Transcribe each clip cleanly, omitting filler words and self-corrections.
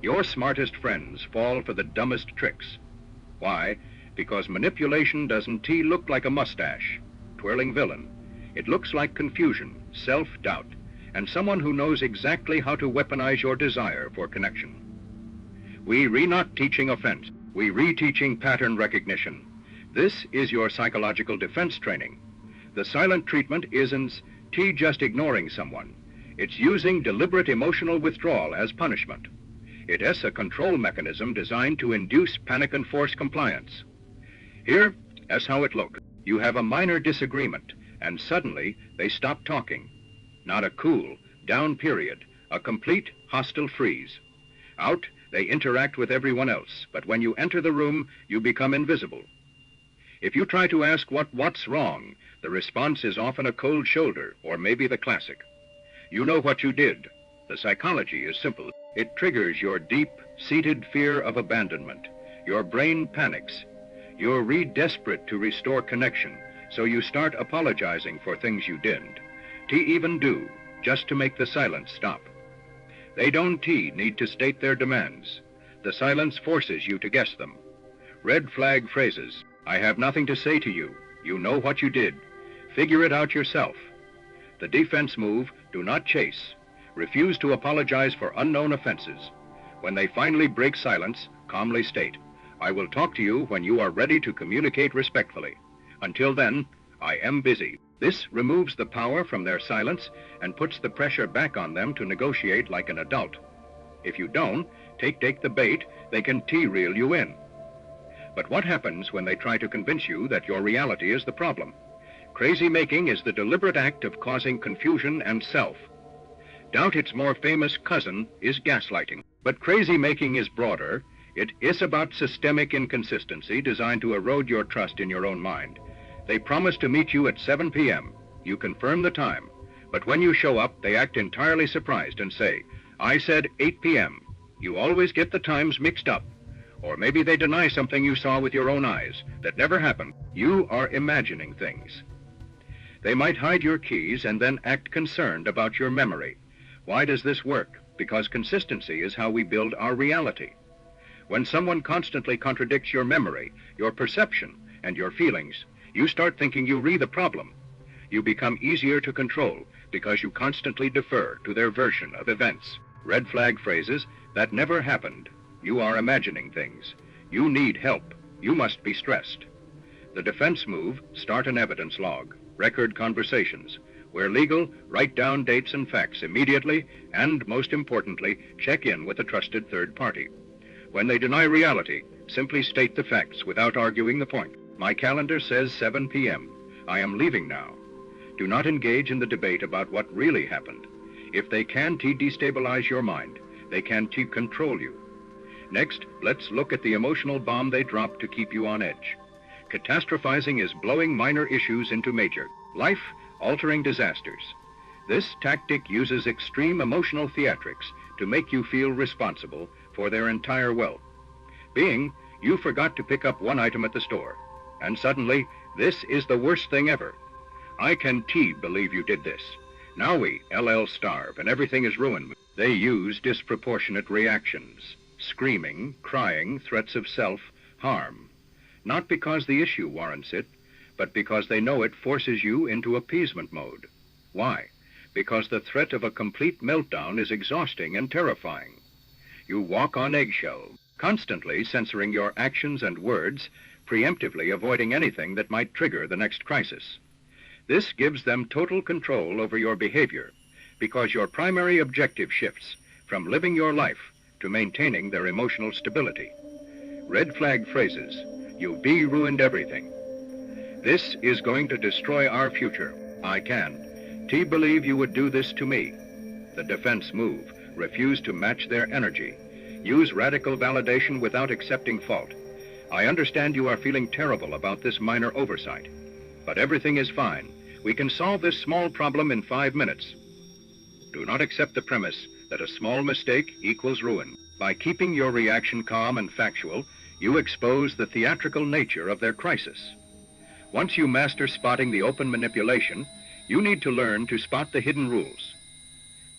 Your smartest friends fall for the dumbest tricks. Why? Because manipulation doesn't look like a mustache, twirling villain. It looks like confusion, self-doubt, and someone who knows exactly how to weaponize your desire for connection. We not teaching offense. We reteaching pattern recognition. This is your psychological defense training. The silent treatment isn't just ignoring someone. It's using deliberate emotional withdrawal as punishment. It is a control mechanism designed to induce panic and force compliance. Here, that's how it looks. You have a minor disagreement, and suddenly they stop talking. Not a cool, down period, a complete hostile freeze. Out, they interact with everyone else, but when you enter the room, you become invisible. If you try to ask what's wrong, the response is often a cold shoulder, or maybe the classic. You know what you did. The psychology is simple. It triggers your deep-seated fear of abandonment. Your brain panics. You're desperate to restore connection, so you start apologizing for things you didn't. Even do, just to make the silence stop. They don't need to state their demands. The silence forces you to guess them. Red flag phrases. I have nothing to say to you. You know what you did. Figure it out yourself. The defense move, do not chase. Refuse to apologize for unknown offenses. When they finally break silence, calmly state, I will talk to you when you are ready to communicate respectfully. Until then, I am busy. This removes the power from their silence and puts the pressure back on them to negotiate like an adult. If you don't, take the bait, they can reel you in. But what happens when they try to convince you that your reality is the problem? Crazy making is the deliberate act of causing confusion and self. Doubt its more famous cousin is gaslighting. But crazy making is broader. It is about systemic inconsistency designed to erode your trust in your own mind. They promise to meet you at 7 p.m. You confirm the time. But when you show up, they act entirely surprised and say, I said 8 p.m. You always get the times mixed up. Or maybe they deny something you saw with your own eyes that never happened. You are imagining things. They might hide your keys and then act concerned about your memory. Why does this work? Because consistency is how we build our reality. When someone constantly contradicts your memory, your perception, and your feelings, you start thinking you the problem. You become easier to control because you constantly defer to their version of events. Red flag phrases, that never happened. You are imagining things. You need help. You must be stressed. The defense move, start an evidence log, record conversations. Where legal, write down dates and facts immediately, and most importantly, check in with a trusted third party. When they deny reality, simply state the facts without arguing the point. My calendar says 7 p.m. I am leaving now. Do not engage in the debate about what really happened. If they can destabilize your mind, they can control you. Next, let's look at the emotional bomb they drop to keep you on edge. Catastrophizing is blowing minor issues into major, life-altering disasters. This tactic uses extreme emotional theatrics to make you feel responsible for their entire wealth. Being, you forgot to pick up one item at the store, and suddenly, this is the worst thing ever. I can believe you did this. Now we, LL, starve, and everything is ruined. They use disproportionate reactions. Screaming, crying, threats of self-harm. Not because the issue warrants it, but because they know it forces you into appeasement mode. Why? Because the threat of a complete meltdown is exhausting and terrifying. You walk on eggshells, constantly censoring your actions and words, preemptively avoiding anything that might trigger the next crisis. This gives them total control over your behavior, because your primary objective shifts from living your life to maintaining their emotional stability. Red flag phrases, you ruined everything. This is going to destroy our future. I can. Believe you would do this to me. The defense move, refuse to match their energy. Use radical validation without accepting fault. I understand you are feeling terrible about this minor oversight, but everything is fine. We can solve this small problem in 5 minutes. Do not accept the premise that a small mistake equals ruin. By keeping your reaction calm and factual, you expose the theatrical nature of their crisis. Once you master spotting the open manipulation, you need to learn to spot the hidden rules.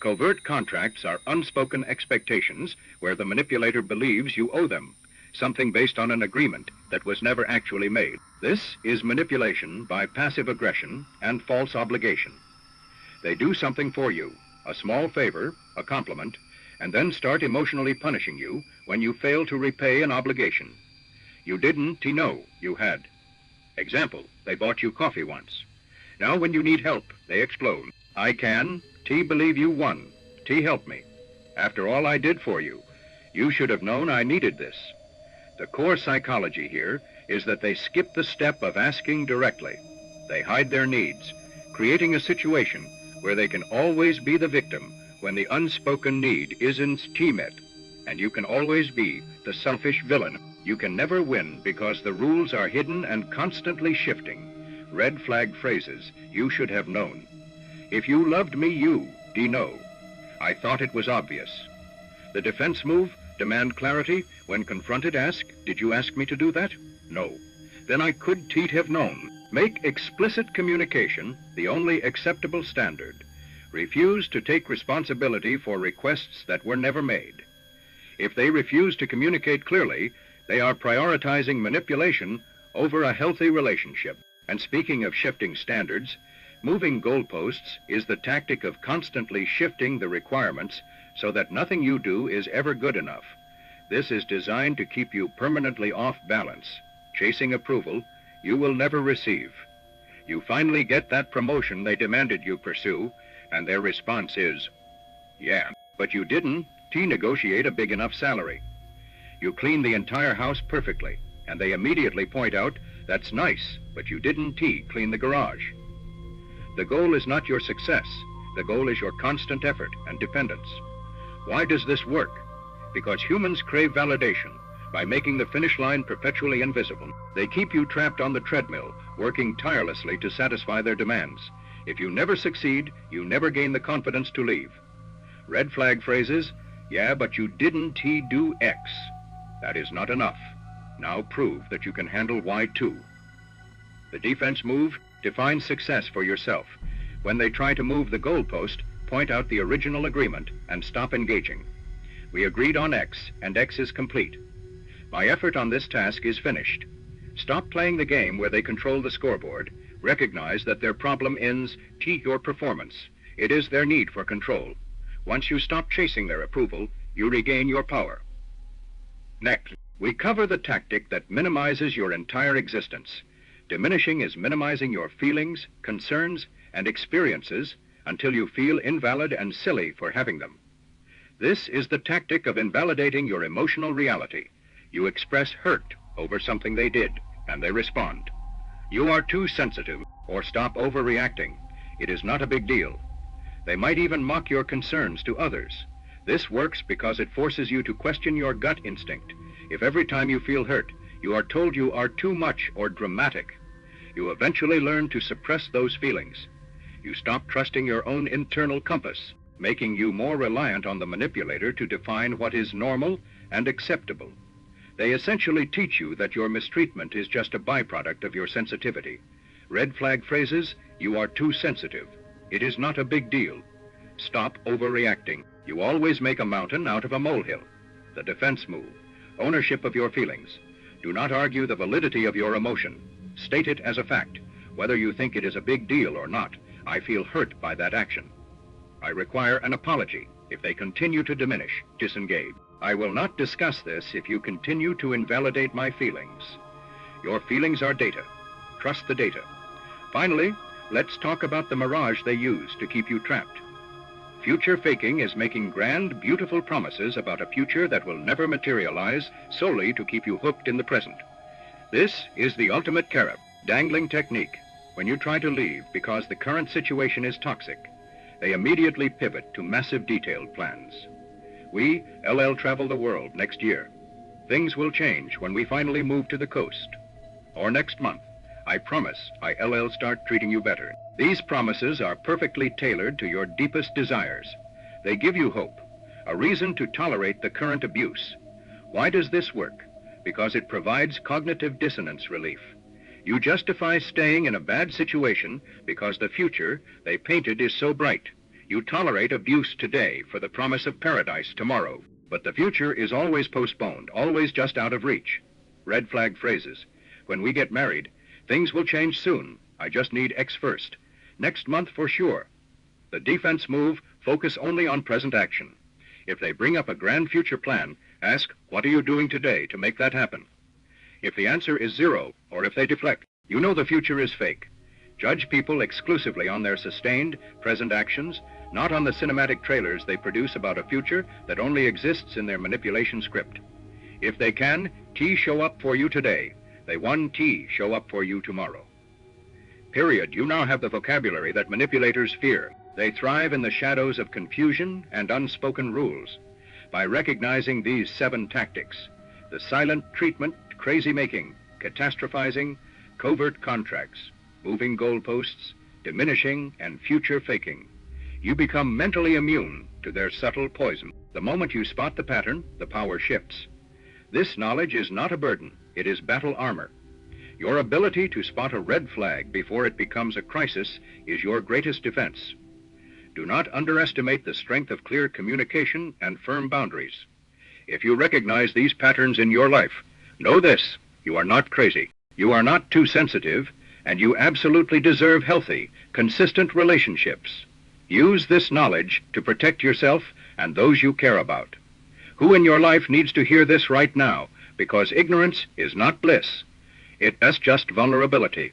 Covert contracts are unspoken expectations where the manipulator believes you owe them, something based on an agreement that was never actually made. This is manipulation by passive aggression and false obligation. They do something for you, a small favor, a compliment, and then start emotionally punishing you when you fail to repay an obligation. You didn't, know you had. Example, they bought you coffee once. Now when you need help, they explode. I can, believe you won. Help me. After all I did for you, you should have known I needed this. The core psychology here is that they skip the step of asking directly. They hide their needs, creating a situation where they can always be the victim when the unspoken need isn't met, and you can always be the selfish villain. You can never win because the rules are hidden and constantly shifting. Red flag phrases you should have known. If you loved me, you, know. I thought it was obvious. The defense move, demand clarity. When confronted, ask, did you ask me to do that? No. Then I could have known. Make explicit communication the only acceptable standard. Refuse to take responsibility for requests that were never made. If they refuse to communicate clearly, they are prioritizing manipulation over a healthy relationship. And speaking of shifting standards, moving goalposts is the tactic of constantly shifting the requirements so that nothing you do is ever good enough. This is designed to keep you permanently off balance, chasing approval you will never receive. You finally get that promotion they demanded you pursue, and their response is, yeah, but you didn't negotiate a big enough salary. You clean the entire house perfectly, and they immediately point out, that's nice, but you didn't clean the garage. The goal is not your success. The goal is your constant effort and dependence. Why does this work? Because humans crave validation by making the finish line perpetually invisible. They keep you trapped on the treadmill, working tirelessly to satisfy their demands. If you never succeed, you never gain the confidence to leave. Red flag phrases, yeah, but you didn't do X. That is not enough. Now prove that you can handle Y too. The defense move, define success for yourself. When they try to move the goalpost, point out the original agreement and stop engaging. We agreed on X, and X is complete. My effort on this task is finished. Stop playing the game where they control the scoreboard. Recognize that their problem ends your performance. It is their need for control. Once you stop chasing their approval, you regain your power. Next, we cover the tactic that minimizes your entire existence. Diminishing is minimizing your feelings, concerns, and experiences until you feel invalid and silly for having them. This is the tactic of invalidating your emotional reality. You express hurt over something they did, and they respond. You are too sensitive, or stop overreacting. It is not a big deal. They might even mock your concerns to others. This works because it forces you to question your gut instinct. If every time you feel hurt, you are told you are too much or dramatic, you eventually learn to suppress those feelings. You stop trusting your own internal compass, making you more reliant on the manipulator to define what is normal and acceptable. They essentially teach you that your mistreatment is just a byproduct of your sensitivity. Red flag phrases, you are too sensitive. It is not a big deal. Stop overreacting. You always make a mountain out of a molehill. The defense move, ownership of your feelings. Do not argue the validity of your emotion. State it as a fact, whether you think it is a big deal or not. I feel hurt by that action. I require an apology. If they continue to diminish, disengage. I will not discuss this if you continue to invalidate my feelings. Your feelings are data. Trust the data. Finally, let's talk about the mirage they use to keep you trapped. Future faking is making grand, beautiful promises about a future that will never materialize solely to keep you hooked in the present. This is the ultimate carrot, dangling technique. When you try to leave because the current situation is toxic, they immediately pivot to massive detailed plans. We, LL, travel the world next year. Things will change when we finally move to the coast. Or next month. I promise I, LL, start treating you better. These promises are perfectly tailored to your deepest desires. They give you hope, a reason to tolerate the current abuse. Why does this work? Because it provides cognitive dissonance relief. You justify staying in a bad situation because the future they painted is so bright. You tolerate abuse today for the promise of paradise tomorrow, but the future is always postponed, always just out of reach. Red flag phrases. When we get married, things will change soon. I just need X first. Next month for sure. The defense move, focus only on present action. If they bring up a grand future plan, ask, what are you doing today to make that happen? If the answer is zero, or if they deflect, you know the future is fake. Judge people exclusively on their sustained, present actions, not on the cinematic trailers they produce about a future that only exists in their manipulation script. If they can, T show up for you today. They won T show up for you tomorrow. Period. You now have the vocabulary that manipulators fear. They thrive in the shadows of confusion and unspoken rules. By recognizing these 7 tactics, the silent treatment, crazy making, catastrophizing, covert contracts, moving goalposts, diminishing, and future faking, you become mentally immune to their subtle poison. The moment you spot the pattern, the power shifts. This knowledge is not a burden, it is battle armor. Your ability to spot a red flag before it becomes a crisis is your greatest defense. Do not underestimate the strength of clear communication and firm boundaries. If you recognize these patterns in your life, know this, you are not crazy. You are not too sensitive, and you absolutely deserve healthy, consistent relationships. Use this knowledge to protect yourself and those you care about. Who in your life needs to hear this right now? Because ignorance is not bliss. It's just vulnerability.